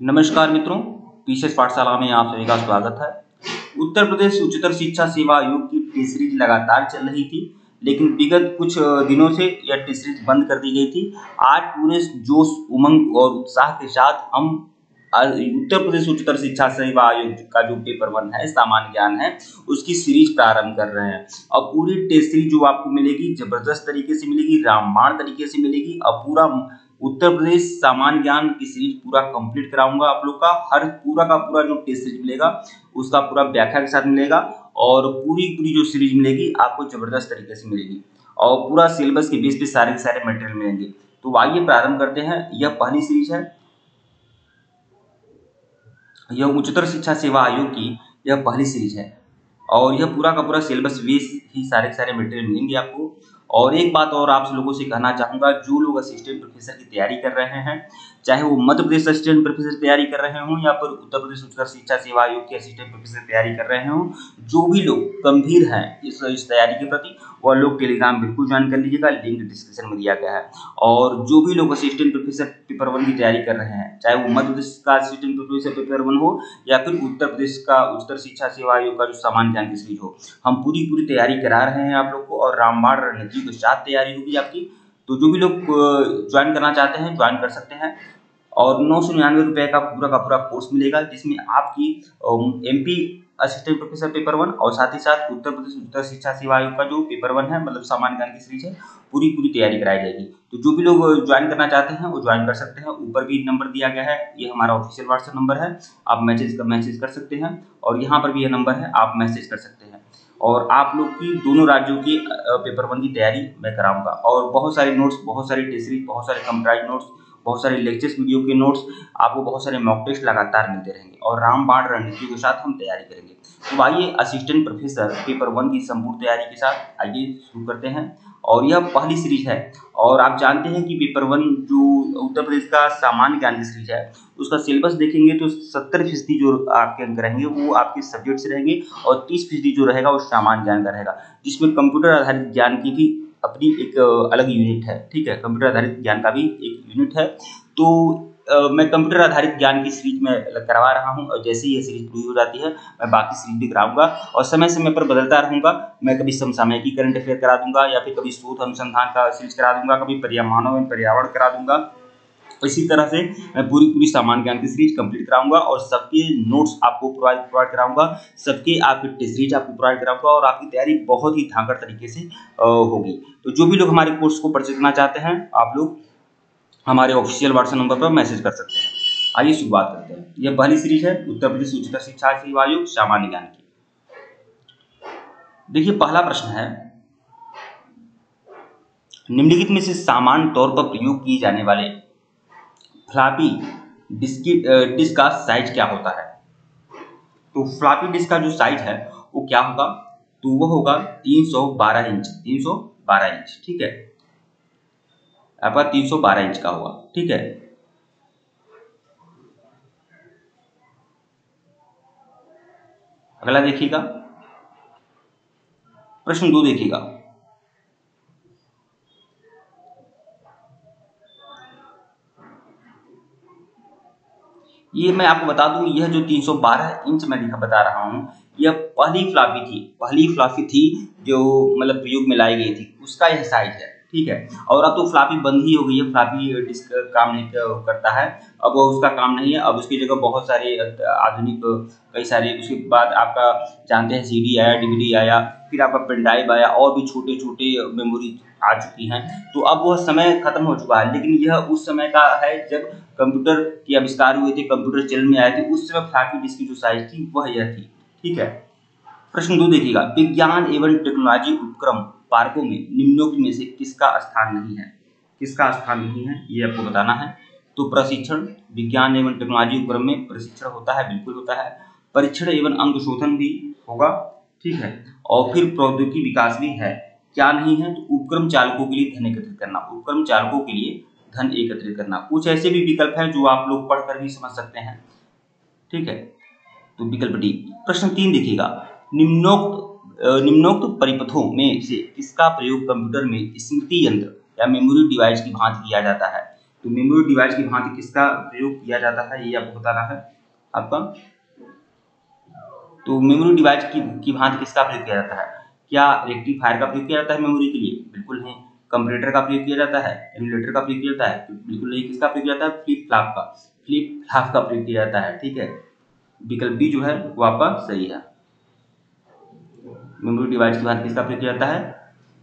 नमस्कार मित्रों, पीसीएस पाठशाला में आप सभी का स्वागत है। उत्तर प्रदेश उच्चतर शिक्षा सेवा आयोग की टेस्ट सीरीज लगातार चल रही थी, लेकिन विगत कुछ दिनों से यह टेस्ट सीरीज बंद कर दी गई थी। आज पूरे जोश, उमंग और उत्साह के साथ हम उत्तर प्रदेश उच्चतर शिक्षा सेवा आयोग का जो पेपर 1 है, सामान्य ज्ञान है, उसकी सीरीज प्रारंभ कर रहे हैं। और पूरी टेस्ट सीरीज जो आपको मिलेगी, जबरदस्त तरीके से मिलेगी, रामबाण तरीके से मिलेगी। और पूरा उत्तर प्रदेश सामान्य ज्ञान की सीरीज पूरा कंप्लीट कराऊंगा आप लोग का। हर पूरा का पूरा जो टेस्ट सीरीज मिलेगा उसका पूरा व्याख्या के साथ मिलेगा, और पूरी जो सीरीज मिलेगी आपको जबरदस्त तरीके से मिलेगी, और पूरा सिलेबस के बेस पे सारे के सारे मटेरियल मिलेंगे। तो आइए प्रारंभ करते हैं। यह पहली सीरीज है, यह उच्चतर शिक्षा सेवा आयोग की यह पहली सीरीज है, और यह पूरा का पूरा सिलेबस बेस ही सारे के सारे मटेरियल मिलेंगे आपको। और एक बात और आप लोगों से कहना चाहूँगा, जो लोग असिस्टेंट प्रोफेसर की तैयारी कर रहे हैं, चाहे वो मध्य प्रदेश असिस्टेंट प्रोफेसर की तैयारी कर रहे हों या फिर उत्तर प्रदेश उच्चतर शिक्षा सेवा आयोग के असिस्टेंट प्रोफेसर की तैयारी कर रहे हों, जो भी लोग गंभीर हैं इस तैयारी के प्रति, वह लोग टेलीग्राम बिल्कुल ज्वाइन कर लीजिएगा, लिंक डिस्क्रिप्शन में दिया गया है। और जो भी लोग असिस्टेंट प्रोफेसर पेपर 1 की तैयारी कर रहे हैं, चाहे वो मध्य प्रदेश का असिस्टेंट प्रोफेसर पेपर 1 हो या फिर उत्तर प्रदेश का उच्चतर शिक्षा सेवा आयोग का जो सामान्य ज्ञान की सीरीज हो, हम पूरी तैयारी करा रहे हैं आप लोग को, और रामबाण रणनीति के साथ तैयारी होगी आपकी। तो जो भी लोग ज्वाइन करना चाहते हैं ज्वाइन कर सकते हैं। और 999 रुपये का पूरा कोर्स मिलेगा, जिसमें आपकी एमपी असिस्टेंट प्रोफेसर पेपर 1 और साथ ही साथ उत्तर प्रदेश उच्चतर शिक्षा सेवा आयोग का जो पेपर 1 है, मतलब सामान्य ज्ञान की सीरीज है, पूरी तैयारी कराई जाएगी। तो जो भी लोग ज्वाइन करना चाहते हैं वो ज्वाइन कर सकते हैं। ऊपर भी नंबर दिया गया है, ये हमारा ऑफिशियल व्हाट्सएप नंबर है, आप मैसेज कर सकते हैं, और यहाँ पर भी यह नंबर है, आप मैसेज कर सकते हैं। और आप लोग की दोनों राज्यों की पेपर 1 की तैयारी मैं कराऊंगा, और बहुत सारे नोट्स, बहुत सारी टेस्ट सीरीज, बहुत सारे कंप्राइज नोट्स, बहुत सारे लेक्चर्स वीडियो के नोट्स, आपको बहुत सारे मॉक टेस्ट लगातार मिलते रहेंगे, और रामबाण रणनीति के साथ हम तैयारी करेंगे। तो आइए असिस्टेंट प्रोफेसर पेपर 1 की संपूर्ण तैयारी के साथ आइए शुरू करते हैं। और यह पहली सीरीज है, और आप जानते हैं कि पेपर 1 जो उत्तर प्रदेश का सामान्य ज्ञान की सीरीज है, उसका सिलेबस देखेंगे तो 70% जो आपके अंक रहेंगे वो आपके सब्जेक्ट से रहेंगे, और 30% जो रहेगा वो सामान्य ज्ञान का रहेगा, जिसमें कंप्यूटर आधारित ज्ञान की भी अपनी एक अलग यूनिट है। ठीक है, कंप्यूटर आधारित ज्ञान का भी एक यूनिट है। तो मैं कंप्यूटर आधारित ज्ञान की सीरीज में करवा रहा हूं, और जैसे ही ये सीरीज पूरी हो जाती है मैं बाकी सीरीज भी कराऊंगा, और समय समय पर बदलता रहूंगा। मैं कभी समसामयिकी करंट अफेयर करा दूंगा, या फिर कभी शोध अनुसंधान का सीरीज करा दूंगा, कभी मानव एवं पर्यावरण करा दूंगा। इसी तरह से मैं पूरी सामान्य ज्ञान की सीरीज कंप्लीट कराऊंगा, और सबके नोट्स आपको प्रोवाइड कराऊंगा, सबके आपकी टेस्ट सीरीज आपको प्रोवाइड कराऊंगा, और आपकी तैयारी बहुत ही धांकड़ तरीके से होगी। तो जो भी लोग हमारे कोर्स को परचेज करना चाहते हैं, आप लोग हमारे ऑफिशियल व्हाट्सएप नंबर पर मैसेज कर सकते हैं। आइए शुरुआत करते हैं। यह पहली सीरीज है उत्तर प्रदेश उच्चतर शिक्षा सेवा आयोग सामान्य ज्ञान की। देखिए, पहला प्रश्न है, निम्नलिखित में से सामान्य तौर पर प्रयोग किए जाने वाले फ्लॉपी डिस्क का साइज क्या होता है? तो फ्लॉपी डिस्क का जो साइज है वो क्या होगा? तो वो होगा 312 इंच। 312 इंच, ठीक है, आपका 312 इंच का होगा। ठीक है, अगला देखिएगा, प्रश्न 2 देखिएगा। ये मैं आपको बता दूं, यह जो 312 इंच मैं बता रहा हूं, यह पहली फ्लॉपी थी जो मतलब प्रयोग में लाई गई थी, उसका यह साइज है। ठीक है, और अब तो फ्लॉपी बंद ही हो गई है, फ्लॉपी डिस्क काम नहीं करता है, अब वो उसका काम नहीं है। अब उसकी जगह बहुत सारे आधुनिक कई सारे, उसके बाद आपका जानते हैं CD आया, DVD आया, फिर आपका पेन ड्राइव आया, और भी छोटे छोटे मेमोरी आ चुकी हैं। तो अब वह समय खत्म हो चुका है, लेकिन यह उस समय का है जब कंप्यूटर के आविष्कार हुए थे, कंप्यूटर चलन में आए थे, उस समय फ्लॉपी डिस्क की जो साइज थी वह यह थी। ठीक है, प्रश्न 2 देखिएगा, विज्ञान एवं टेक्नोलॉजी उपक्रम पार्कों में निम्नलिखित में से किसका स्थान नहीं है? किसका स्थान नहीं है ये आपको बताना है। तो प्रशिक्षण, विज्ञान एवं टेक्नोलॉजी उपक्रम में प्रशिक्षण होता है, बिल्कुल होता है। परीक्षण एवं अंक शोधन भी होगा, ठीक है, और फिर प्रौद्योगिकी विकास भी है। क्या नहीं है? तो उपक्रम चालकों के लिए धन एकत्रित करना, उपक्रम चालकों के लिए धन एकत्रित करना। कुछ ऐसे भी विकल्प हैं जो आप लोग पढ़कर भी समझ सकते हैं। ठीक है, तो विकल्प डी। प्रश्न 3 देखिएगा, निम्नोक्त परिपथों में से किसका प्रयोग कंप्यूटर में स्मृति यंत्र या मेमोरी डिवाइस की भांति किया जाता है? तो मेमोरी डिवाइस की भांति किसका प्रयोग किया जाता है, ये आपको बताना है आपका। तो मेमोरी डिवाइस की भांति किसका प्रयोग किया जाता है? क्या रेक्टिफायर का प्रयोग किया जाता है मेमोरी के लिए? बिल्कुल नहीं। कंपैरेटर का प्रयोग किया जाता है? एमुलेटर का प्रयोग किया जाता है? बिल्कुल नहीं। किसका प्रयोग किया जाता है? फ्लिप फ्लॉप का प्रयोग किया जाता है। ठीक है, विकल्प बी जो है वो आपका सही है। मेमोरी डिवाइस की भांति किसका प्रयोग किया जाता है?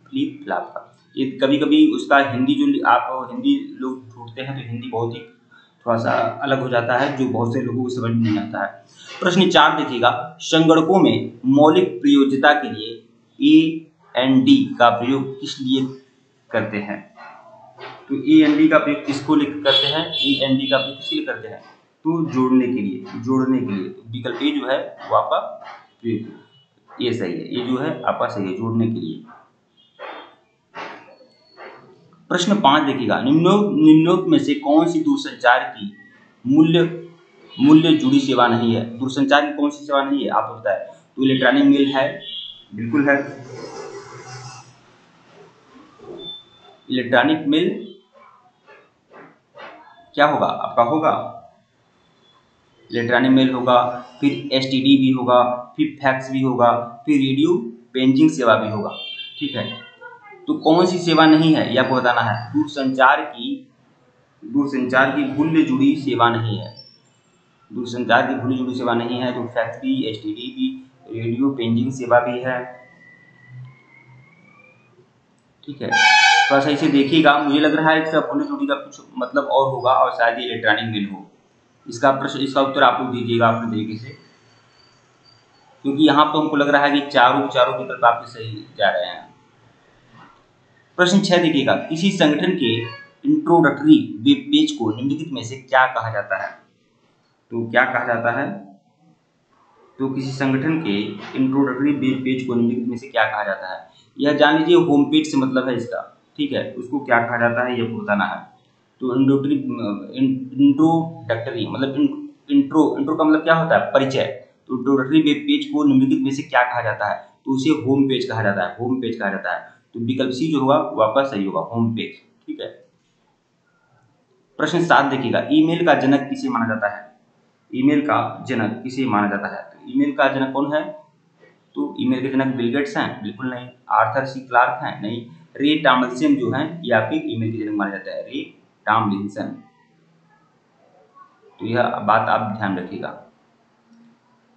फ्लिप फ्लॉप का। ये कभी कभी उसका हिंदी जो आप हिंदी लोग ढूंढते हैं तो हिंदी बहुत ही थोड़ा सा अलग हो जाता है, जो बहुत से लोगों को समझ नहीं आता है। प्रश्न 4 देखिएगा, संगणकों में मौलिक प्रयोज्यता के लिए AND का प्रयोग किस लिए करते हैं? तो AND का प्रयोग किसको करते हैं? AND का प्रयोग किस लिए करते हैं? तो जोड़ने के लिए। तो विकल्प ए जो है वो आपका प्रयोग, ये सही है। ये जो है आपका सही है, जोड़ने के लिए। प्रश्न 5 देखिएगा, निम्नोक्त में से कौन सी दूरसंचार की मूल्य जुड़ी सेवा नहीं है? दूरसंचार की कौन सी सेवा नहीं है आप बताएं। तो इलेक्ट्रॉनिक मेल है, बिल्कुल है। इलेक्ट्रॉनिक मेल क्या होगा आपका? होगा इलेक्ट्रॉनिक मेल होगा, फिर STD भी होगा, फिर फैक्स भी होगा, फिर रेडियो पेजिंग सेवा भी होगा। ठीक है, तो कौन सी सेवा नहीं है ये आपको बताना है। दूरसंचार की मूल्य जुड़ी सेवा नहीं है। दूरसंचार की मूल्य जुड़ी सेवा नहीं है तो फैक्स भी, STD भी, रेडियो पेजिंग सेवा भी है। ठीक है, थोड़ा सा इसे देखिएगा, मुझे लग रहा है इसका मूल्य जुड़ी का कुछ मतलब और होगा और शायद ये इलेक्ट्रॉनिक मेल हो। इसका उत्तर आप लोग दीजिएगा अपने तरीके से, क्योंकि यहाँ पर हमको लग रहा है कि चारों विकल्प आपके सही जा रहे हैं। प्रश्न 6 देखिएगा, किसी संगठन के इंट्रोडक्टरी वेब पेज को निम्नलिखित में से क्या कहा जाता है? तो क्या कहा जाता है? तो किसी संगठन के इंट्रोडक्टरी वेब पेज को निम्नलिखित में से क्या कहा जाता है? यह जान लीजिए होम पेज से मतलब है इसका। ठीक है, उसको क्या कहा जाता है ये बताना है। तो इंट्रोडक्टरी मतलब इंट्रो का मतलब क्या होता है? परिचय। तो इंट्रोडक्टरी वेब पेज को निम्नलिखित में से क्या कहा जाता है? तो उसे होम पेज कहा जाता है। होम पेज कहा जाता है। तो विकल्प सी जो होगा वो आपका सही होगा, होम पेज। ठीक है, प्रश्न 7 देखिएगा, ईमेल का जनक किसे माना जाता है? ईमेल का जनक किसे माना जाता है? तो ईमेल का जनक कौन है? तो ईमेल के जनक बिल गेट्स हैं? बिल्कुल नहीं। आर्थर सी क्लार्क हैं? नहीं। रे टॉमलिंसन जो हैं ये आपके ईमेल के जनक माना जाता है, रे टॉमलिंसन। तो यह बात आप ध्यान रखिएगा।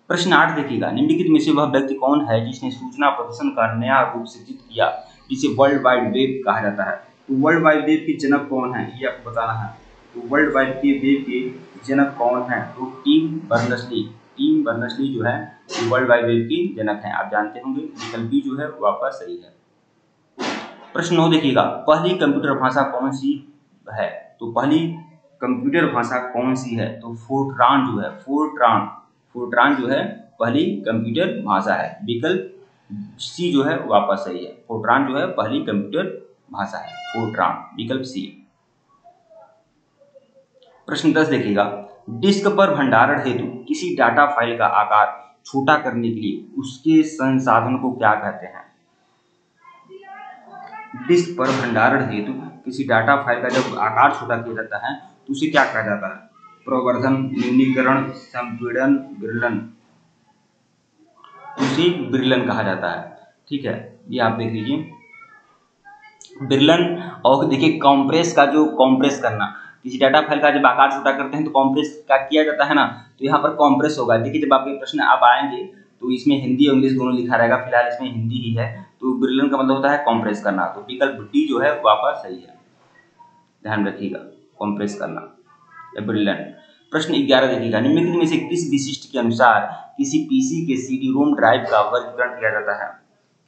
प्रश्न 8 देखिएगा, निम्नलिखित में से वह व्यक्ति कौन है जिसने सूचना प्रदर्शन का नया रूप सृजित किया जिसे वर्ल्ड वाइड वेब कहा जाता है? तो वर्ल्ड वाइड वेब के जनक कौन है ये आपको बताना है। तो वर्ल्ड वाइड वेब के जनक कौन है? तो टिम बर्नर्स-ली जो है वर्ल्ड वाइड वेब की जनक है, आप जानते होंगे। विकल्प बी जो है वो आपका सही है। प्रश्न 9 देखिएगा, पहली कंप्यूटर भाषा कौन सी है? तो पहली कंप्यूटर भाषा कौन सी है? तो फोर्ट्रान जो है, फोर्ट्रान जो है पहली कंप्यूटर भाषा है। विकल्प सी जो है वो आपका सही है। फोर्ट्रान जो है पहली कंप्यूटर भाषा है, फोर्ट्रान, विकल्प सी। प्रश्न 10 देखिएगा, डिस्क पर भंडारण हेतु किसी डाटा फाइल का आकार छोटा करने के लिए उसके संसाधन को क्या कहते हैं? डिस्क पर भंडारण हेतु किसी डाटा फाइल का जब आकार छोटा किया जाता है तो उसे क्या कहा जाता है? प्रवर्धन, न्यूनीकरण, संपीड़न, विरलन। उसे विरलन कहा जाता है। ठीक है, ये आप देख लीजिए विरलन। और देखिए कॉम्प्रेस करना, किसी डाटा फाइल का जब आकार छोटा करते हैं तो कॉम्प्रेस का किया जाता है ना, तो यहाँ पर कॉम्प्रेस होगा। देखिए जब आपके प्रश्न आप आएंगे तो इसमें हिंदी और इंग्लिश दोनों लिखा रहेगा, फिलहाल इसमें हिंदी ही है। तो विरलन का मतलब होता है कॉम्प्रेस करना। तो विकल्प डी जो है वो आपका सही है, ध्यान रखिएगा, कॉम्प्रेस करना या विरलन। प्रश्न 11 देखिएगा, निम्नलिखित में से किस विशिष्ट के अनुसार किसी पीसी के CD-ROM ड्राइव का वर्गीकरण किया जाता है?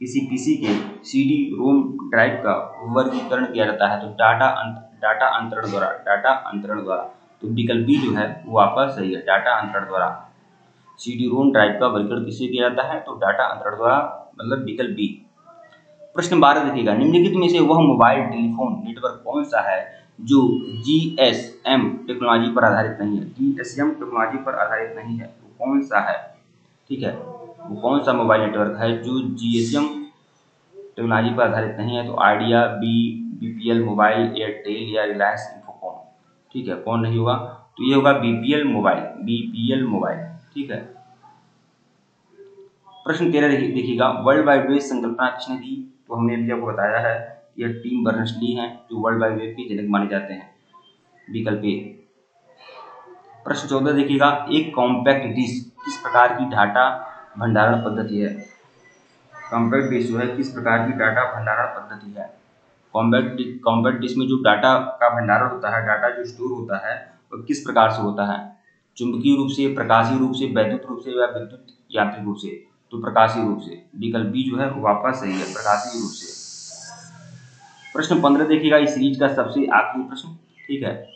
किसी पीसी के CD-ROM ड्राइव का वर्गीकरण किया जाता है? तो डाटा अंतरण द्वारा। तो विकल्प बी जो है वो आपका सही है, डाटा अंतरण द्वारा। CD-ROM ड्राइव का वर्गीकरण किससे किया जाता है? तो डाटा अंतरण द्वारा, मतलब विकल्प बी। प्रश्न 12 देखिएगा, निम्नलिखित में से वह मोबाइल टेलीफोन नेटवर्क कौन सा है जो GSM टेक्नोलॉजी पर आधारित नहीं है? GSM टेक्नोलॉजी पर आधारित नहीं है, तो कौन सा है? ठीक है, वो कौन सा मोबाइल नेटवर्क है जो GSM टेक्नोलॉजी पर आधारित नहीं है? तो आइडिया, BPL मोबाइल, एयरटेल या रिलायंस इंफोकॉम। ठीक है, कौन नहीं होगा? तो ये होगा बीपीएल मोबाइल, बीपीएल मोबाइल। ठीक है। प्रश्न 13 देखिएगा, वर्ल्ड वाइड वेब संकल्पना किसने दी? तो हमने अभी आपको बताया है, यह टिम बर्नर्स-ली हैं जो वर्ल्ड वाइड वेब के जनक माने जाते हैं। विकल्प ए। प्रश्न 14 देखिएगा, एक कॉम्पैक्ट डिस्क किस प्रकार की डाटा भंडारण पद्धति है? कॉम्पैक्ट डिस्क जो है किस प्रकार की डाटा भंडारण पद्धति है? कॉम्पैक्ट डिस्क में जो डाटा का भंडारण होता है, डाटा जो स्टोर होता है, वो किस प्रकार से होता है? चुंबकीय रूप से, प्रकाशीय रूप से, वैद्युत रूप से या विद्युत यांत्रिक रूप से? तो प्रकाशीय रूप से। विकल्प बी जो है वो आपका सही है, प्रकाशीय रूप से। प्रश्न 15 देखिएगा, इस सीरीज का सबसे आखिरी प्रश्न। ठीक है।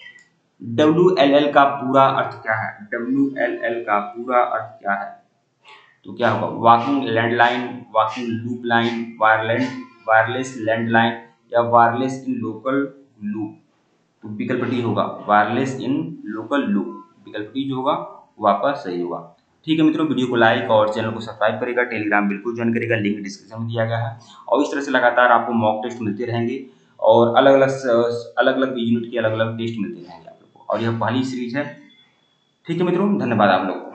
WLL का पूरा अर्थ क्या है? WLL का पूरा अर्थ क्या है? तो क्या होगा? Walking landline, walking loop line, wireless landline या वायरलेस इन लोकल लूप? तो विकल्प डी होगा, वायरलेस इन लोकल लूप। विकल्प डी जो होगा वो आपका सही होगा। ठीक है मित्रों, वीडियो को लाइक और चैनल को सब्सक्राइब करेगा, टेलीग्राम बिल्कुल ज्वाइन करेगा, लिंक डिस्क्रिप्शन में दिया गया है। और इस तरह से लगातार आपको मॉक टेस्ट मिलते रहेंगे और अलग अलग यूनिट के अलग अलग टेस्ट मिलते रहेंगे आप लोग को। और यह पहली सीरीज है। ठीक है मित्रों, धन्यवाद आप लोग को।